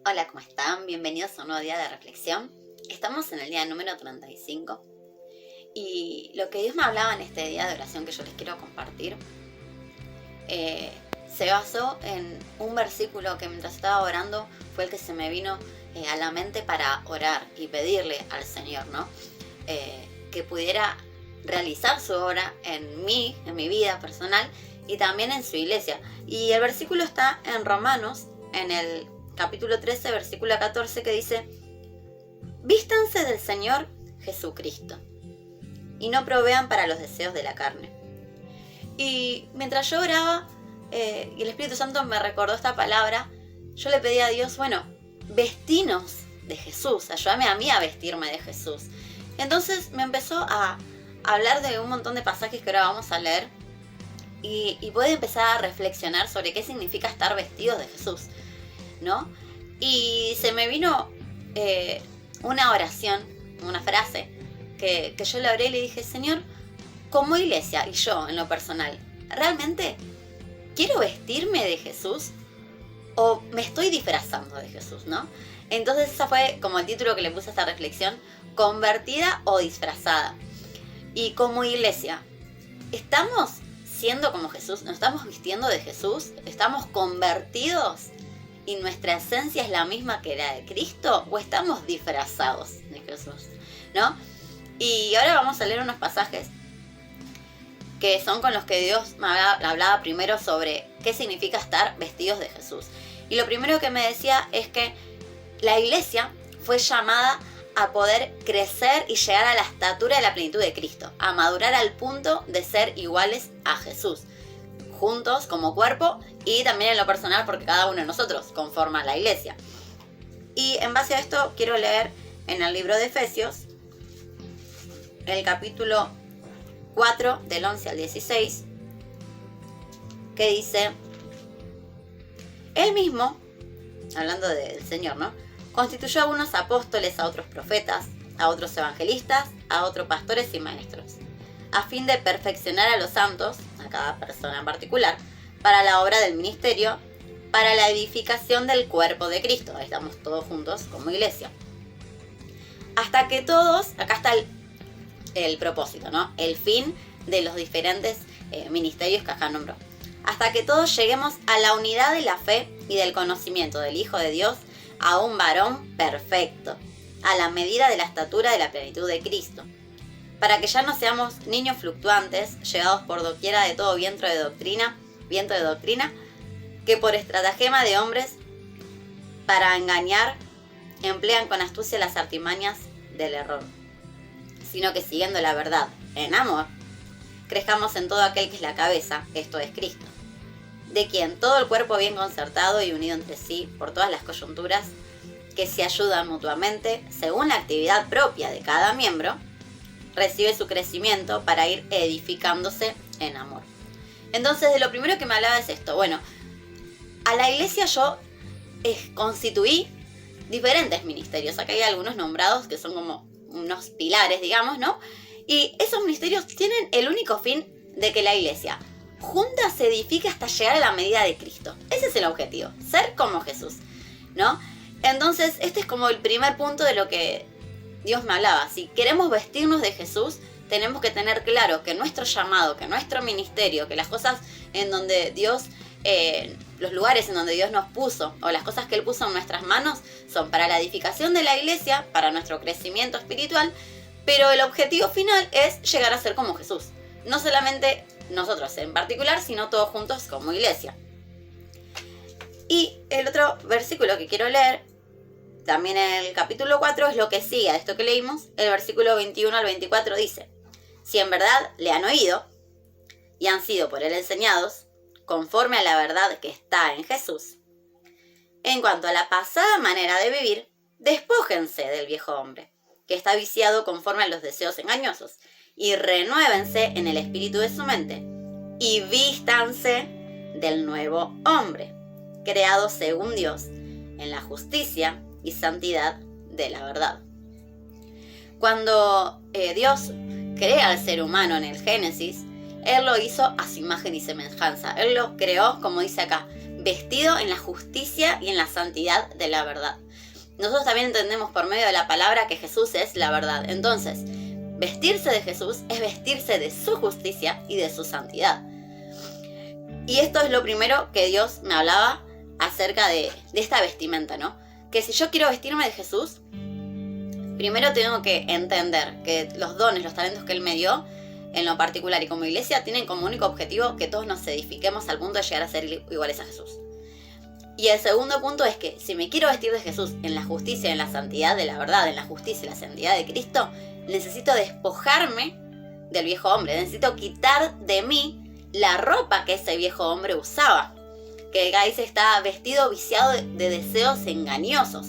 Hola, ¿cómo están? Bienvenidos a un nuevo día de reflexión. Estamos en el día número 35 y lo que Dios me hablaba en este día de oración que yo les quiero compartir eh, se basó en un versículo que mientras estaba orando fue el que se me vino a la mente para orar y pedirle al Señor, ¿no? Que pudiera realizar su obra en mí, en mi vida personal y también en su iglesia. Y el versículo está en Romanos, en el capítulo 13, versículo 14, que dice: vístanse del Señor Jesucristo y no provean para los deseos de la carne. Y mientras yo oraba y el Espíritu Santo me recordó esta palabra, yo le pedí a Dios, bueno, vestinos de Jesús, ayúdame a mí a vestirme de Jesús. Entonces me empezó a hablar de un montón de pasajes que ahora vamos a leer y puede empezar a reflexionar sobre qué significa estar vestidos de Jesús, ¿no? Y se me vino una oración, una frase que yo le oré y le dije: Señor, como iglesia y yo en lo personal, ¿realmente quiero vestirme de Jesús o me estoy disfrazando de Jesús, no? Entonces ese fue como el título que le puse a esta reflexión: convertida o disfrazada. Y como iglesia, ¿estamos siendo como Jesús? ¿Nos estamos vistiendo de Jesús? ¿Estamos convertidos y nuestra esencia es la misma que la de Cristo? ¿O estamos disfrazados de Jesús? ¿No? Y ahora vamos a leer unos pasajes que son con los que Dios me hablaba primero sobre qué significa estar vestidos de Jesús. Y lo primero que me decía es que la iglesia fue llamada a poder crecer y llegar a la estatura de la plenitud de Cristo, a madurar al punto de ser iguales a Jesús, juntos como cuerpo y también en lo personal, porque cada uno de nosotros conforma la iglesia. Y en base a esto quiero leer en el libro de Efesios, el capítulo 4 del 11 al 16, que dice: Él mismo, hablando del Señor, ¿no?, constituyó a unos apóstoles, a otros profetas, a otros evangelistas, a otros pastores y maestros, a fin de perfeccionar a los santos, a cada persona en particular, para la obra del ministerio, para la edificación del cuerpo de Cristo. Ahí estamos todos juntos como iglesia. Hasta que todos, acá está el propósito, ¿no?, el fin de los diferentes ministerios que acá nombró. Hasta que todos lleguemos a la unidad de la fe y del conocimiento del Hijo de Dios, a un varón perfecto, a la medida de la estatura de la plenitud de Cristo, para que ya no seamos niños fluctuantes, llevados por doquiera de todo viento de doctrina, que por estratagema de hombres, para engañar, emplean con astucia las artimañas del error, sino que siguiendo la verdad en amor, crezcamos en todo aquel que es la cabeza, esto es Cristo, de quien todo el cuerpo bien concertado y unido entre sí por todas las coyunturas, que se ayudan mutuamente según la actividad propia de cada miembro, recibe su crecimiento para ir edificándose en amor. Entonces, de lo primero que me hablaba es esto. Bueno, a la iglesia yo constituí diferentes ministerios. Acá hay algunos nombrados que son como unos pilares, digamos, ¿no? Y esos ministerios tienen el único fin de que la iglesia junta se edifique hasta llegar a la medida de Cristo. Ese es el objetivo, ser como Jesús, ¿no? Entonces, este es como el primer punto de lo que Dios me hablaba. Si queremos vestirnos de Jesús, tenemos que tener claro que nuestro llamado, que nuestro ministerio, que las cosas en donde Dios, los lugares en donde Dios nos puso, o las cosas que Él puso en nuestras manos, son para la edificación de la iglesia, para nuestro crecimiento espiritual, pero el objetivo final es llegar a ser como Jesús. No solamente nosotros en particular, sino todos juntos como iglesia. Y el otro versículo que quiero leer, también en el capítulo 4, es lo que sigue a esto que leímos. El versículo 21 al 24 dice: si en verdad le han oído y han sido por él enseñados, conforme a la verdad que está en Jesús, en cuanto a la pasada manera de vivir, despójense del viejo hombre, que está viciado conforme a los deseos engañosos, y renuévense en el espíritu de su mente, y vístanse del nuevo hombre, creado según Dios, en la justicia y santidad de la verdad. Cuando Dios crea al ser humano en el Génesis, Él lo hizo a su imagen y semejanza. Él lo creó, como dice acá, vestido en la justicia y en la santidad de la verdad. Nosotros también entendemos por medio de la palabra que Jesús es la verdad. Entonces, vestirse de Jesús es vestirse de su justicia y de su santidad. Y esto es lo primero que Dios me hablaba acerca de esta vestimenta, ¿no? Que si yo quiero vestirme de Jesús, primero tengo que entender que los dones, los talentos que Él me dio, en lo particular y como iglesia, tienen como único objetivo que todos nos edifiquemos al punto de llegar a ser iguales a Jesús. Y el segundo punto es que si me quiero vestir de Jesús en la justicia, en la santidad de la verdad, en la justicia y la santidad de Cristo, necesito despojarme del viejo hombre, necesito quitar de mí la ropa que ese viejo hombre usaba, que ahí se está vestido viciado de deseos engañosos.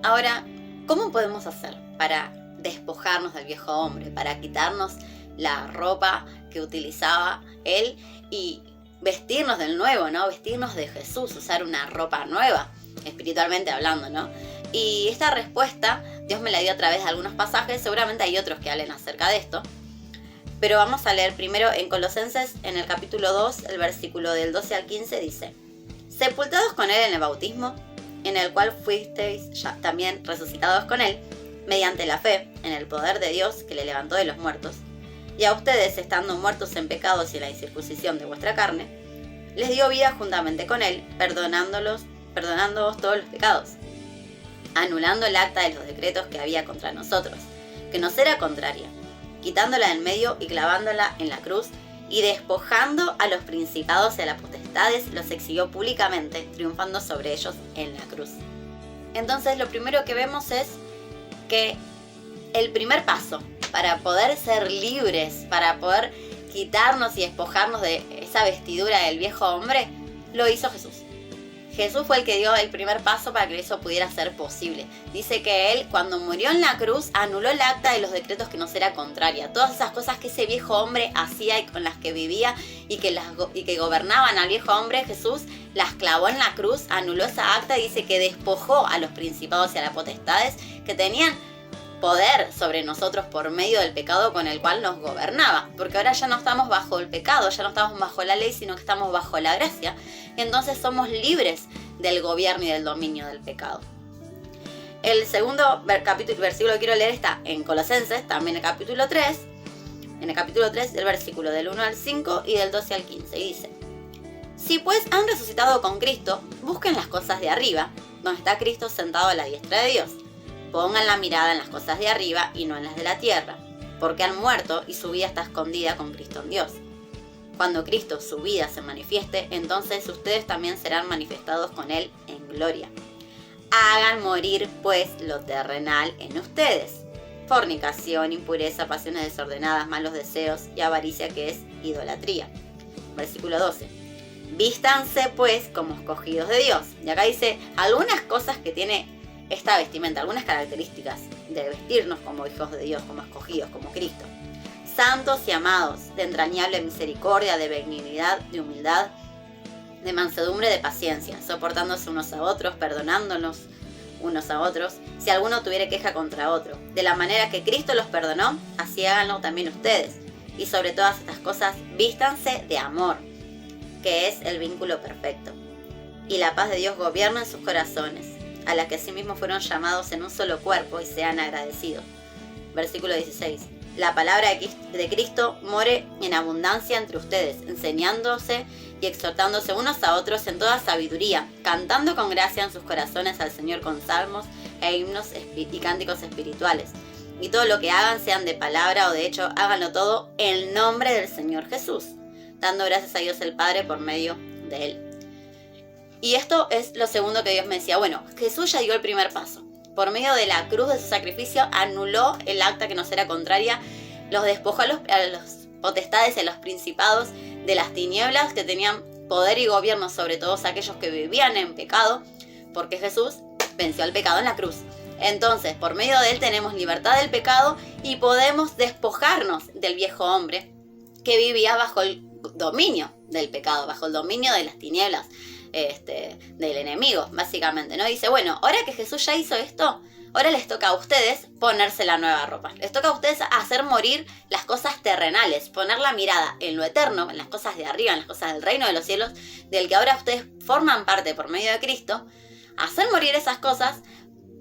Ahora, ¿cómo podemos hacer para despojarnos del viejo hombre, para quitarnos la ropa que utilizaba él y vestirnos del nuevo, ¿no? Vestirnos de Jesús, usar una ropa nueva, espiritualmente hablando, ¿no? Y esta respuesta Dios me la dio a través de algunos pasajes, seguramente hay otros que hablen acerca de esto, pero vamos a leer primero en Colosenses, en el capítulo 2, el versículo del 12 al 15, dice: sepultados con él en el bautismo, en el cual fuisteis ya también resucitados con él, mediante la fe en el poder de Dios que le levantó de los muertos, y a ustedes, estando muertos en pecados y en la incircuncisión de vuestra carne, les dio vida juntamente con él, perdonándoos todos los pecados, anulando el acta de los decretos que había contra nosotros, que nos era contraria, quitándola del medio y clavándola en la cruz, y despojando a los principados y a las potestades, los exhibió públicamente, triunfando sobre ellos en la cruz. Entonces, lo primero que vemos es que el primer paso para poder ser libres, para poder quitarnos y despojarnos de esa vestidura del viejo hombre, lo hizo Jesús. Jesús fue el que dio el primer paso para que eso pudiera ser posible. Dice que Él, cuando murió en la cruz, anuló el acta de los decretos que nos era contraria. Todas esas cosas que ese viejo hombre hacía y con las que vivía y que gobernaban al viejo hombre, Jesús las clavó en la cruz, anuló esa acta y dice que despojó a los principados y a las potestades que tenían poder sobre nosotros por medio del pecado con el cual nos gobernaba, porque ahora ya no estamos bajo el pecado, ya no estamos bajo la ley, sino que estamos bajo la gracia, y entonces somos libres del gobierno y del dominio del pecado. El segundo versículo que quiero leer está en Colosenses, también en el capítulo 3, el versículo del 1 al 5 y del 12 al 15, y dice: si pues han resucitado con Cristo, busquen las cosas de arriba, donde está Cristo sentado a la diestra de Dios. Pongan la mirada en las cosas de arriba y no en las de la tierra, porque han muerto y su vida está escondida con Cristo en Dios. Cuando Cristo, su vida, se manifieste, entonces ustedes también serán manifestados con Él en gloria. Hagan morir, pues, lo terrenal en ustedes: fornicación, impureza, pasiones desordenadas, malos deseos y avaricia, que es idolatría. Versículo 12. Vístanse, pues, como escogidos de Dios. Y acá dice algunas cosas que tiene esta vestimenta, algunas características de vestirnos como hijos de Dios, como escogidos, como Cristo. Santos y amados, de entrañable misericordia, de benignidad, de humildad, de mansedumbre, de paciencia, soportándose unos a otros, perdonándonos unos a otros, si alguno tuviere queja contra otro. De la manera que Cristo los perdonó, así háganlo también ustedes. Y sobre todas estas cosas, vístanse de amor, que es el vínculo perfecto. Y la paz de Dios gobierna en sus corazones, a la que asimismo fueron llamados en un solo cuerpo, y sean agradecidos. Versículo 16. La palabra de Cristo more en abundancia entre ustedes, enseñándose y exhortándose unos a otros en toda sabiduría, cantando con gracia en sus corazones al Señor con salmos e himnos y cánticos espirituales. Y todo lo que hagan, sean de palabra o de hecho, háganlo todo en nombre del Señor Jesús, dando gracias a Dios el Padre por medio de Él. Y esto es lo segundo que Dios me decía. Bueno, Jesús ya dio el primer paso. Por medio de la cruz de su sacrificio, anuló el acta que nos era contraria, los despojó a los potestades y a los principados de las tinieblas que tenían poder y gobierno sobre todos aquellos que vivían en pecado, porque Jesús venció al pecado en la cruz. Entonces, por medio de Él tenemos libertad del pecado y podemos despojarnos del viejo hombre que vivía bajo el dominio del pecado, bajo el dominio de las tinieblas, del enemigo, básicamente, ¿no? Dice, bueno, ahora que Jesús ya hizo esto, Ahora les toca a ustedes ponerse la nueva ropa. Les toca a ustedes hacer morir las cosas terrenales, poner la mirada en lo eterno, en las cosas de arriba, en las cosas del reino de los cielos, del que ahora ustedes forman parte por medio de Cristo, hacer morir esas cosas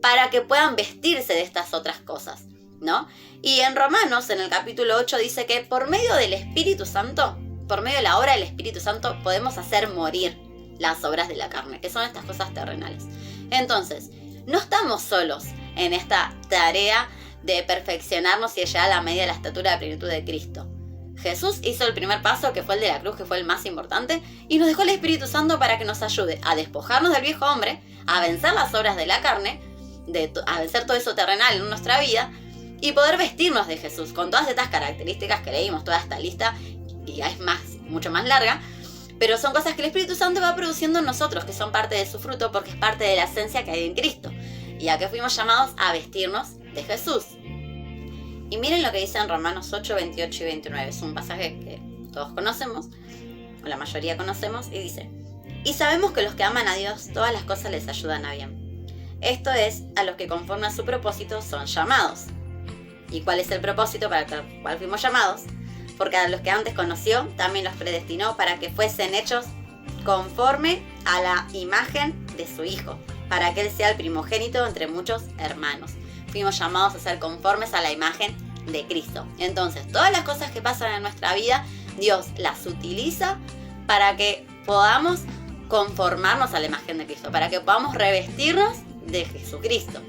para que puedan vestirse de estas otras cosas, ¿no? Y en Romanos, en el capítulo 8, dice que por medio del Espíritu Santo, por medio de la obra del Espíritu Santo, podemos hacer morir las obras de la carne, que son estas cosas terrenales. Entonces, no estamos solos en esta tarea de perfeccionarnos y de llegar a la medida de la estatura de plenitud de Cristo. Jesús hizo el primer paso, que fue el de la cruz, que fue el más importante, y nos dejó el Espíritu Santo para que nos ayude a despojarnos del viejo hombre, a vencer las obras de la carne, a vencer todo eso terrenal en nuestra vida, y poder vestirnos de Jesús con todas estas características que leímos, toda esta lista, y es mucho más larga, pero son cosas que el Espíritu Santo va produciendo en nosotros, que son parte de su fruto, porque es parte de la esencia que hay en Cristo. Y a que fuimos llamados a vestirnos de Jesús. Y miren lo que dice en Romanos 8, 28 y 29. Es un pasaje que todos conocemos, o la mayoría conocemos, y dice: y sabemos que los que aman a Dios, todas las cosas les ayudan a bien. Esto es, a los que conforme a su propósito son llamados. ¿Y cuál es el propósito para el cual fuimos llamados? Porque a los que antes conoció, también los predestinó para que fuesen hechos conforme a la imagen de su Hijo, para que Él sea el primogénito entre muchos hermanos. Fuimos llamados a ser conformes a la imagen de Cristo. Entonces, todas las cosas que pasan en nuestra vida, Dios las utiliza para que podamos conformarnos a la imagen de Cristo, para que podamos revestirnos de Jesucristo.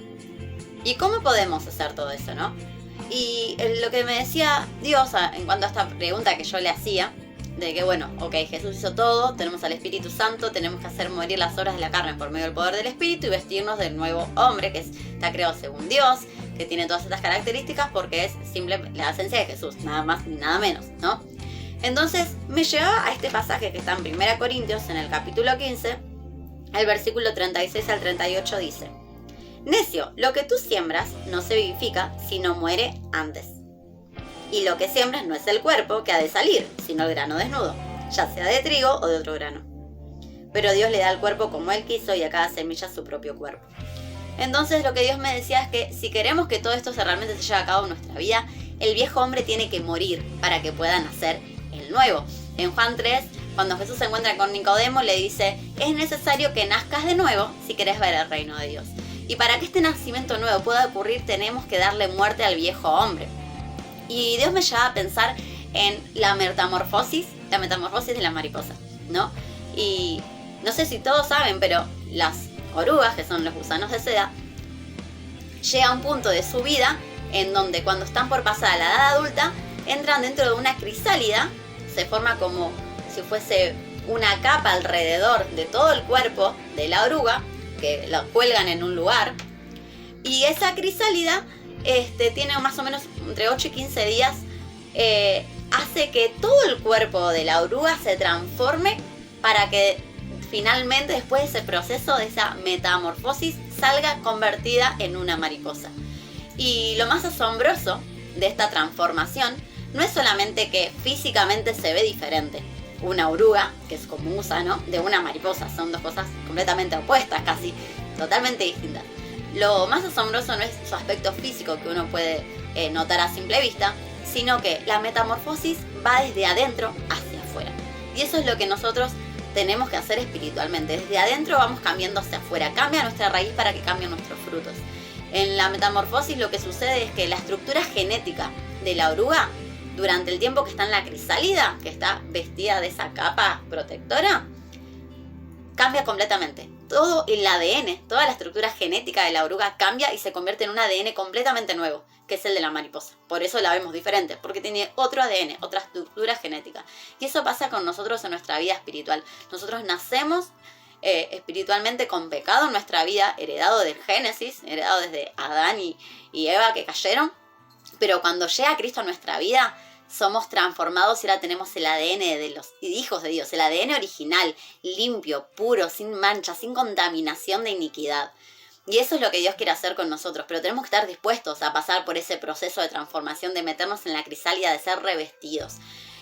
¿Y cómo podemos hacer todo eso, no? Y lo que me decía Dios en cuanto a esta pregunta que yo le hacía, de que bueno, ok, Jesús hizo todo, tenemos al Espíritu Santo, tenemos que hacer morir las obras de la carne por medio del poder del Espíritu y vestirnos del nuevo hombre que está creado según Dios, que tiene todas estas características porque es simplemente la esencia de Jesús, nada más ni nada menos, ¿no? Entonces me llevaba a este pasaje que está en 1 Corintios, en el capítulo 15, el versículo 36 al 38 dice: necio, lo que tú siembras no se vivifica, sino muere antes. Y lo que siembras no es el cuerpo que ha de salir, sino el grano desnudo, ya sea de trigo o de otro grano. Pero Dios le da al cuerpo como Él quiso y a cada semilla su propio cuerpo. Entonces lo que Dios me decía es que si queremos que todo esto realmente se lleve a cabo en nuestra vida, el viejo hombre tiene que morir para que pueda nacer el nuevo. En Juan 3, cuando Jesús se encuentra con Nicodemo, le dice: es necesario que nazcas de nuevo si querés ver el reino de Dios. Y para que este nacimiento nuevo pueda ocurrir, tenemos que darle muerte al viejo hombre. Y Dios me llevaba a pensar en la metamorfosis de la mariposa, ¿no? Y no sé si todos saben, pero las orugas, que son los gusanos de seda, llega a un punto de su vida en donde cuando están por pasar a la edad adulta, entran dentro de una crisálida, se forma como si fuese una capa alrededor de todo el cuerpo de la oruga, que la cuelgan en un lugar, y esa crisálida tiene más o menos entre 8 y 15 días, hace que todo el cuerpo de la oruga se transforme para que finalmente, después de ese proceso, de esa metamorfosis, salga convertida en una mariposa. Y lo más asombroso de esta transformación no es solamente que físicamente se ve diferente una oruga, que es como un gusano, de una mariposa. Son dos cosas completamente opuestas, casi totalmente distintas. Lo más asombroso no es su aspecto físico, que uno puede notar a simple vista, sino que la metamorfosis va desde adentro hacia afuera. Y eso es lo que nosotros tenemos que hacer espiritualmente. Desde adentro vamos cambiando hacia afuera. Cambia nuestra raíz para que cambien nuestros frutos. En la metamorfosis lo que sucede es que la estructura genética de la oruga, durante el tiempo que está en la crisálida, que está vestida de esa capa protectora, cambia completamente. Todo el ADN, toda la estructura genética de la oruga cambia y se convierte en un ADN completamente nuevo, que es el de la mariposa. Por eso la vemos diferente, porque tiene otro ADN, otra estructura genética. Y eso pasa con nosotros en nuestra vida espiritual. Nosotros nacemos espiritualmente con pecado en nuestra vida, heredado del Génesis, heredado desde Adán y Eva que cayeron. Pero cuando llega Cristo a nuestra vida, somos transformados y ahora tenemos el ADN de los hijos de Dios, el ADN original, limpio, puro, sin mancha, sin contaminación de iniquidad. Y eso es lo que Dios quiere hacer con nosotros, pero tenemos que estar dispuestos a pasar por ese proceso de transformación, de meternos en la crisálida, de ser revestidos.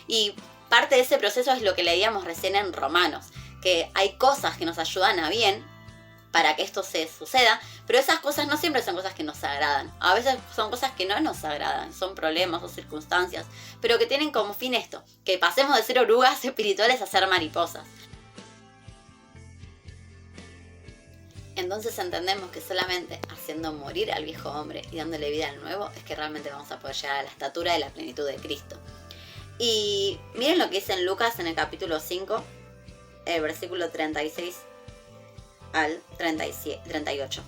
Y parte de ese proceso es lo que leíamos recién en Romanos, que hay cosas que nos ayudan a bien, para que esto se suceda, pero esas cosas no siempre son cosas que nos agradan. A veces son cosas que no nos agradan, son problemas o circunstancias, pero que tienen como fin esto, que pasemos de ser orugas espirituales a ser mariposas. Entonces entendemos que solamente haciendo morir al viejo hombre y dándole vida al nuevo es que realmente vamos a poder llegar a la estatura de la plenitud de Cristo. Y miren lo que dice en Lucas en el capítulo 5, el versículo 36 al 38.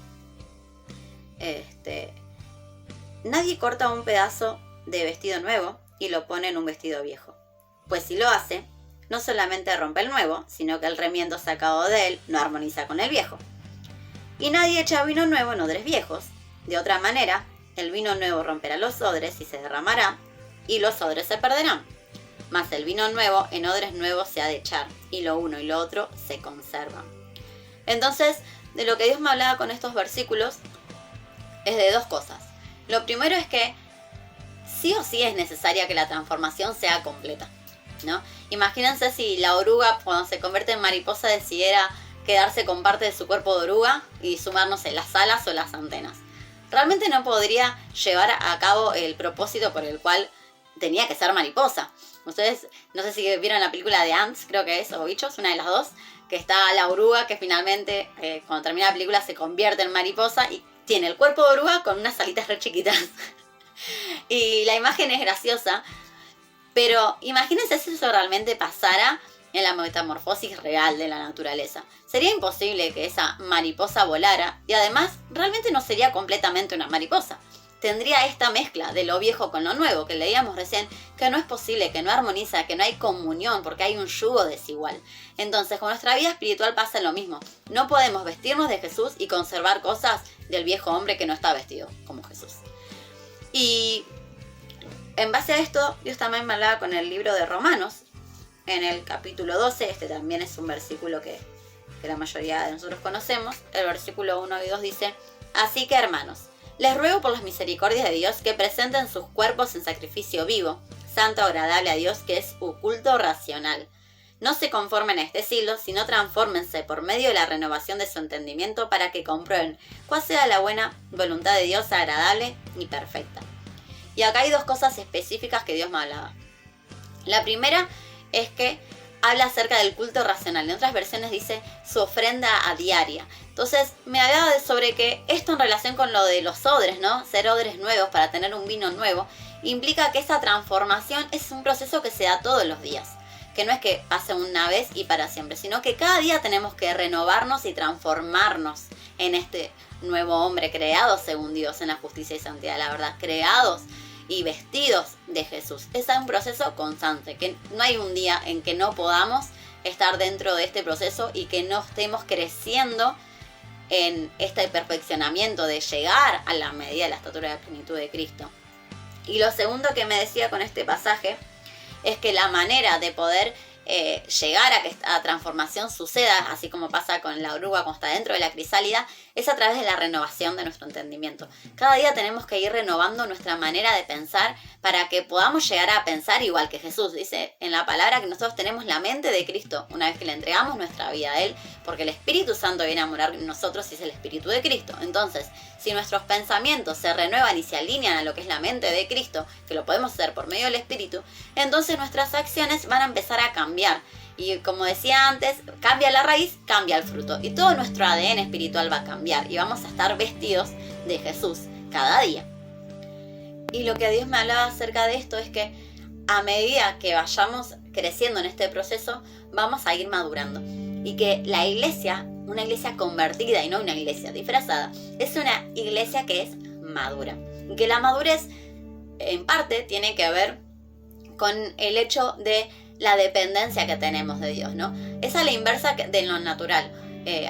Nadie corta un pedazo de vestido nuevo y lo pone en un vestido viejo. Pues si lo hace, no solamente rompe el nuevo, sino que el remiendo sacado de él no armoniza con el viejo. Y nadie echa vino nuevo en odres viejos. De otra manera, el vino nuevo romperá los odres y se derramará, y los odres se perderán. Mas el vino nuevo en odres nuevos se ha de echar, y lo uno y lo otro se conservan. Entonces, de lo que Dios me hablaba con estos versículos es de dos cosas. Lo primero es que sí o sí es necesaria que la transformación sea completa, ¿no? Imagínense si la oruga, cuando se convierte en mariposa, decidiera quedarse con parte de su cuerpo de oruga y sumarnos en las alas o las antenas. Realmente no podría llevar a cabo el propósito por el cual tenía que ser mariposa. Ustedes, no sé si vieron la película de Ants, creo que es, o Bichos, una de las dos, que está la oruga que finalmente, cuando termina la película, se convierte en mariposa y tiene el cuerpo de oruga con unas alitas re chiquitas. Y la imagen es graciosa, pero imagínense si eso realmente pasara en la metamorfosis real de la naturaleza. Sería imposible que esa mariposa volara y además realmente no sería completamente una mariposa. Tendría esta mezcla de lo viejo con lo nuevo que leíamos recién, que no es posible, que no armoniza, que no hay comunión porque hay un yugo desigual. Entonces con nuestra vida espiritual pasa lo mismo. No podemos vestirnos de Jesús y conservar cosas del viejo hombre que no está vestido como Jesús. Y en base a esto, Dios también me hablaba con el libro de Romanos. En el capítulo 12, este también es un versículo que la mayoría de nosotros conocemos. El versículo 1 y 2 dice: Así que, hermanos, les ruego por las misericordias de Dios que presenten sus cuerpos en sacrificio vivo, santo, agradable a Dios, que es un culto racional. No se conformen a este siglo, sino transfórmense por medio de la renovación de su entendimiento para que comprueben cuál sea la buena voluntad de Dios, agradable y perfecta. Y acá hay dos cosas específicas que Dios me hablaba. La primera es que habla acerca del culto racional. En otras versiones dice su ofrenda a diaria. Entonces me hablaba sobre que esto en relación con lo de los odres, ¿no? Ser odres nuevos para tener un vino nuevo, implica que esa transformación es un proceso que se da todos los días. Que no es que pase una vez y para siempre, sino que cada día tenemos que renovarnos y transformarnos en este nuevo hombre creado según Dios en la justicia y santidad, la verdad, creados y vestidos de Jesús. Es un proceso constante, que no hay un día en que no podamos estar dentro de este proceso y que no estemos creciendo en este perfeccionamiento de llegar a la medida de la estatura de la plenitud de Cristo. Y lo segundo que me decía con este pasaje es que la manera de poder llegar a que esta transformación suceda, así como pasa con la oruga cuando está dentro de la crisálida, es a través de la renovación de nuestro entendimiento. Cada día tenemos que ir renovando nuestra manera de pensar para que podamos llegar a pensar igual que Jesús. Dice en la palabra que nosotros tenemos la mente de Cristo una vez que le entregamos nuestra vida a Él, porque el Espíritu Santo viene a morar en nosotros y es el Espíritu de Cristo. Entonces, si nuestros pensamientos se renuevan y se alinean a lo que es la mente de Cristo, que lo podemos hacer por medio del Espíritu, entonces nuestras acciones van a empezar a cambiar. Y como decía antes, cambia la raíz, cambia el fruto. Y todo nuestro ADN espiritual va a cambiar y vamos a estar vestidos de Jesús cada día. Y lo que Dios me hablaba acerca de esto es que a medida que vayamos creciendo en este proceso, vamos a ir madurando. Y que la iglesia, una iglesia convertida y no una iglesia disfrazada, es una iglesia que es madura. Y que la madurez, en parte, tiene que ver con el hecho de la dependencia que tenemos de Dios, ¿no? Es a la inversa de lo natural.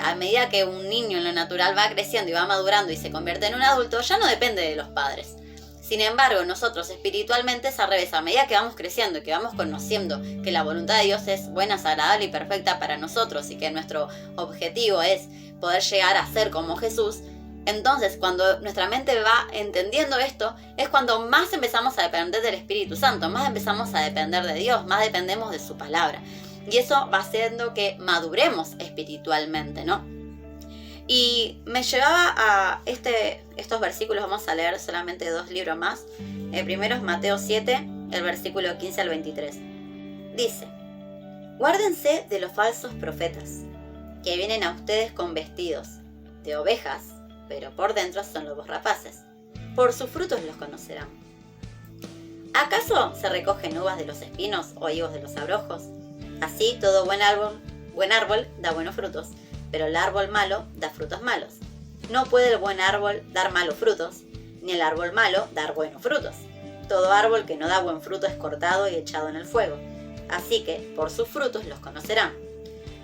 A medida que un niño en lo natural va creciendo y va madurando y se convierte en un adulto, ya no depende de los padres. Sin embargo, nosotros espiritualmente es al revés. A medida que vamos creciendo y que vamos conociendo que la voluntad de Dios es buena, agradable y perfecta para nosotros y que nuestro objetivo es poder llegar a ser como Jesús, entonces cuando nuestra mente va entendiendo esto, es cuando más empezamos a depender del Espíritu Santo, más empezamos a depender de Dios, más dependemos de su palabra. Y eso va haciendo que maduremos espiritualmente, ¿no? Y me llevaba a estos versículos. Vamos a leer solamente 2 libros más. El primero es Mateo 7, el versículo 15 al 23. Dice: guárdense de los falsos profetas, que vienen a ustedes con vestidos de ovejas, pero por dentro son lobos rapaces. Por sus frutos los conocerán. ¿Acaso se recogen uvas de los espinos o higos de los abrojos? Así todo buen árbol da buenos frutos, pero el árbol malo da frutos malos. No puede el buen árbol dar malos frutos, ni el árbol malo dar buenos frutos. Todo árbol que no da buen fruto es cortado y echado en el fuego. Así que por sus frutos los conocerán.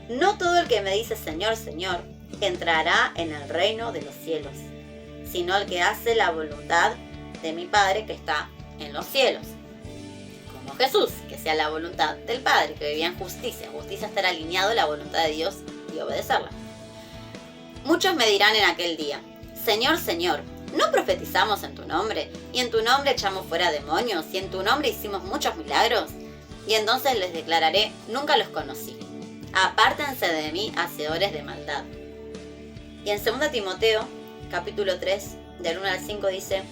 No todo el que me dice Señor, Señor, entrará en el reino de los cielos, sino el que hace la voluntad de mi Padre que está en los cielos. Como Jesús, que sea la voluntad del Padre, que vivía en justicia. Justicia, estar alineado a la voluntad de Dios y obedecerla. Muchos me dirán en aquel día: Señor, Señor, ¿no profetizamos en tu nombre? Y en tu nombre echamos fuera demonios, y en tu nombre hicimos muchos milagros. Y entonces les declararé: nunca los conocí. Apártense de mí, hacedores de maldad. Y en 2 Timoteo, capítulo 3, del 1 al 5 dice: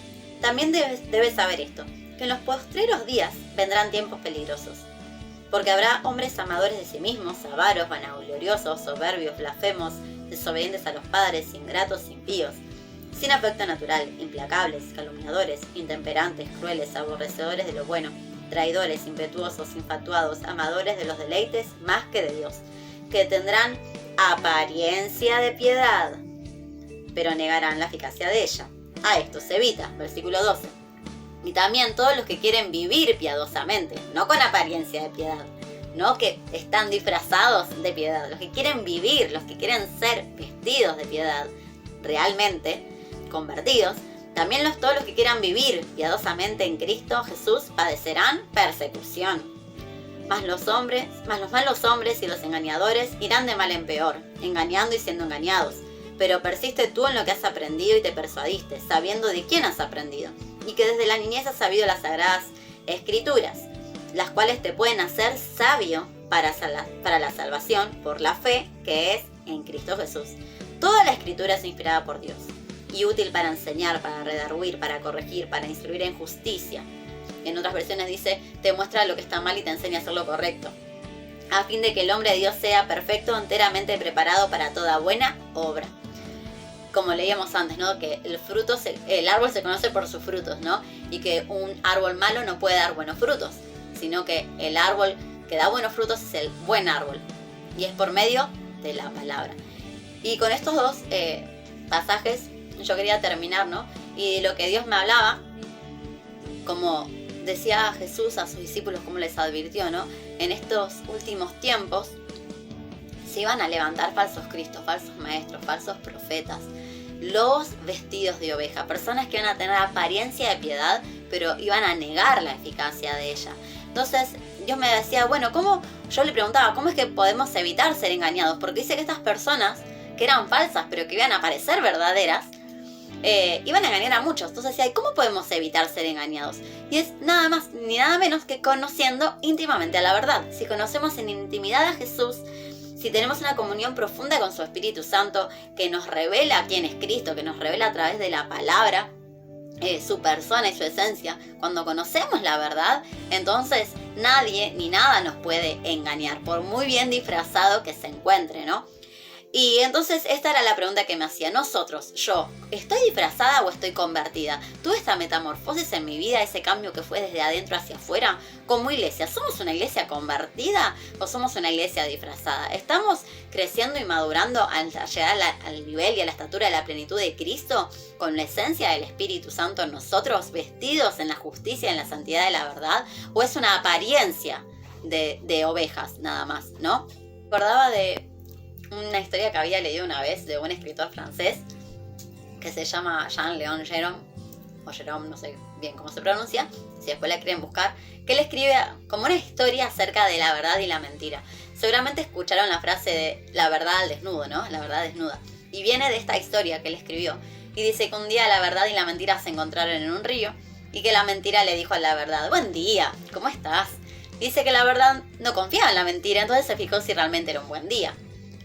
también debes saber esto, que en los postreros días vendrán tiempos peligrosos. Porque habrá hombres amadores de sí mismos, avaros, vanagloriosos, soberbios, blasfemos, desobedientes a los padres, ingratos, impíos, sin afecto natural, implacables, calumniadores, intemperantes, crueles, aborrecedores de lo bueno, traidores, impetuosos, infatuados, amadores de los deleites más que de Dios, que tendrán apariencia de piedad, pero negarán la eficacia de ella. A esto se evita, versículo 12. Y también todos los que quieren vivir piadosamente, no con apariencia de piedad, no que están disfrazados de piedad, los que quieren vivir, los que quieren ser vestidos de piedad, realmente convertidos, también todos los que quieran vivir piadosamente en Cristo Jesús padecerán persecución. Mas los malos hombres y los engañadores irán de mal en peor, engañando y siendo engañados. Pero persiste tú en lo que has aprendido y te persuadiste, sabiendo de quién has aprendido, y que desde la niñez has sabido las sagradas escrituras, las cuales te pueden hacer sabio para la salvación por la fe que es en Cristo Jesús. Toda la escritura es inspirada por Dios y útil para enseñar, para redarguir, para corregir, para instruir en justicia. En otras versiones dice: te muestra lo que está mal y te enseña a hacer lo correcto, a fin de que el hombre de Dios sea perfecto, enteramente preparado para toda buena obra. Como leíamos antes, ¿no? Que el árbol se conoce por sus frutos, ¿no? Y que un árbol malo no puede dar buenos frutos, sino que el árbol que da buenos frutos es el buen árbol, y es por medio de la palabra. Y con estos dos pasajes yo quería terminar, ¿no? Y lo que Dios me hablaba, como decía Jesús a sus discípulos, como les advirtió, ¿no? En estos últimos tiempos se iban a levantar falsos cristos, falsos maestros, falsos profetas, lobos vestidos de oveja, personas que iban a tener apariencia de piedad, pero iban a negar la eficacia de ella. Entonces Dios me decía, bueno, yo le preguntaba, ¿cómo es que podemos evitar ser engañados? Porque dice que estas personas, que eran falsas, pero que iban a parecer verdaderas, iban a engañar a muchos. Entonces decía, ¿cómo podemos evitar ser engañados? Y es nada más ni nada menos que conociendo íntimamente a la verdad. Si conocemos en intimidad a Jesús, si tenemos una comunión profunda con su Espíritu Santo, que nos revela quién es Cristo, que nos revela a través de la palabra, su persona y su esencia, cuando conocemos la verdad, entonces nadie ni nada nos puede engañar, por muy bien disfrazado que se encuentre, ¿no? Y entonces esta era la pregunta que me hacía. Yo, ¿estoy disfrazada o estoy convertida? ¿Tuve esta metamorfosis en mi vida, ese cambio que fue desde adentro hacia afuera? Como iglesia, ¿somos una iglesia convertida o somos una iglesia disfrazada? ¿Estamos creciendo y madurando al llegar al nivel y a la estatura de la plenitud de Cristo, con la esencia del Espíritu Santo en nosotros, vestidos en la justicia, en la santidad de la verdad? ¿O es una apariencia de ovejas nada más, no? Me acordaba de una historia que había leído una vez de un escritor francés que se llama Jean-Léon Gérôme, o Jérôme, no sé bien cómo se pronuncia, si después la quieren buscar, que él escribe como una historia acerca de la verdad y la mentira. Seguramente escucharon la frase de la verdad al desnudo, ¿no? La verdad desnuda. Y viene de esta historia que él escribió. Y dice que un día la verdad y la mentira se encontraron en un río y que la mentira le dijo a la verdad, buen día, ¿cómo estás? Y dice que la verdad no confiaba en la mentira, entonces se fijó si realmente era un buen día.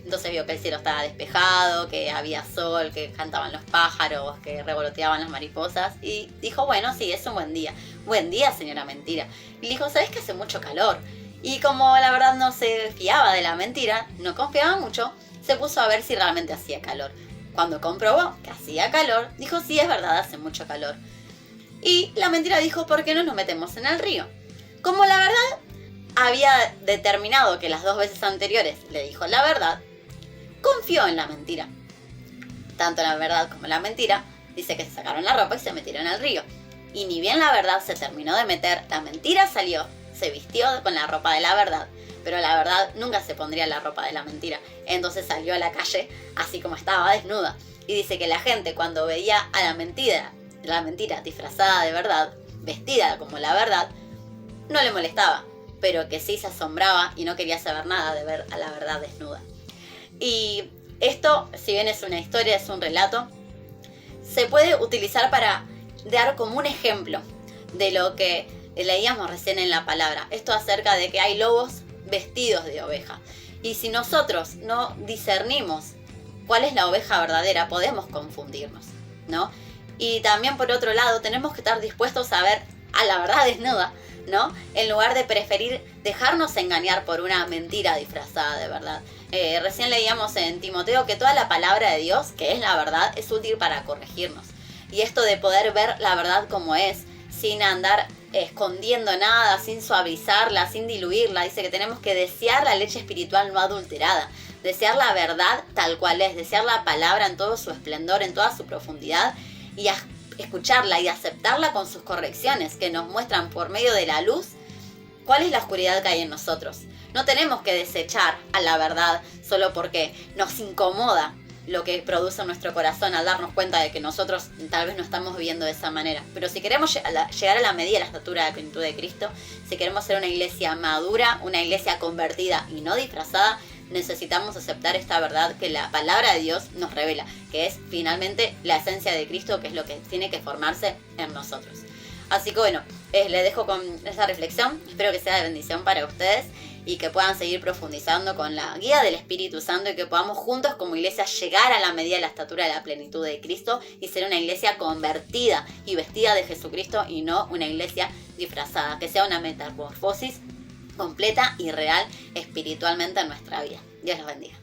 Entonces vio que el cielo estaba despejado, que había sol, que cantaban los pájaros, que revoloteaban las mariposas. Y dijo, bueno, sí, es un buen día. Buen día, señora mentira. Y le dijo, ¿sabes que hace mucho calor? Y como la verdad no se fiaba de la mentira, no confiaba mucho, se puso a ver si realmente hacía calor. Cuando comprobó que hacía calor, dijo, sí, es verdad, hace mucho calor. Y la mentira dijo, ¿por qué no nos metemos en el río? Como la verdad había determinado que las 2 veces anteriores le dijo la verdad, confió en la mentira. Tanto la verdad como la mentira, dice que se sacaron la ropa y se metieron al río. Y ni bien la verdad se terminó de meter, la mentira salió, se vistió con la ropa de la verdad, pero la verdad nunca se pondría la ropa de la mentira. Entonces salió a la calle así como estaba, desnuda. Y dice que la gente cuando veía a la mentira disfrazada de verdad, vestida como la verdad, no le molestaba, pero que sí se asombraba y no quería saber nada de ver a la verdad desnuda. Y esto, si bien es una historia, es un relato, se puede utilizar para dar como un ejemplo de lo que leíamos recién en la palabra. Esto acerca de que hay lobos vestidos de oveja. Y si nosotros no discernimos cuál es la oveja verdadera, podemos confundirnos, ¿no? Y también por otro lado, tenemos que estar dispuestos a ver a la verdad desnuda, ¿no? En lugar de preferir dejarnos engañar por una mentira disfrazada de verdad. Recién leíamos en Timoteo que toda la palabra de Dios, que es la verdad, es útil para corregirnos. Y esto de poder ver la verdad como es, sin andar escondiendo nada, sin suavizarla, sin diluirla. Dice que tenemos que desear la leche espiritual no adulterada, desear la verdad tal cual es, desear la palabra en todo su esplendor, en toda su profundidad, y escucharla y aceptarla con sus correcciones que nos muestran por medio de la luz cuál es la oscuridad que hay en nosotros. No tenemos que desechar a la verdad solo porque nos incomoda lo que produce en nuestro corazón al darnos cuenta de que nosotros tal vez no estamos viviendo de esa manera. Pero si queremos llegar a la medida, a la estatura de la plenitud de Cristo, si queremos ser una iglesia madura, una iglesia convertida y no disfrazada, necesitamos aceptar esta verdad que la palabra de Dios nos revela, que es finalmente la esencia de Cristo, que es lo que tiene que formarse en nosotros. Así que bueno, les dejo con esa reflexión. Espero que sea de bendición para ustedes y que puedan seguir profundizando con la guía del Espíritu Santo y que podamos juntos como iglesia llegar a la medida de la estatura de la plenitud de Cristo y ser una iglesia convertida y vestida de Jesucristo y no una iglesia disfrazada, que sea una metamorfosis completa y real espiritualmente en nuestra vida. Dios los bendiga.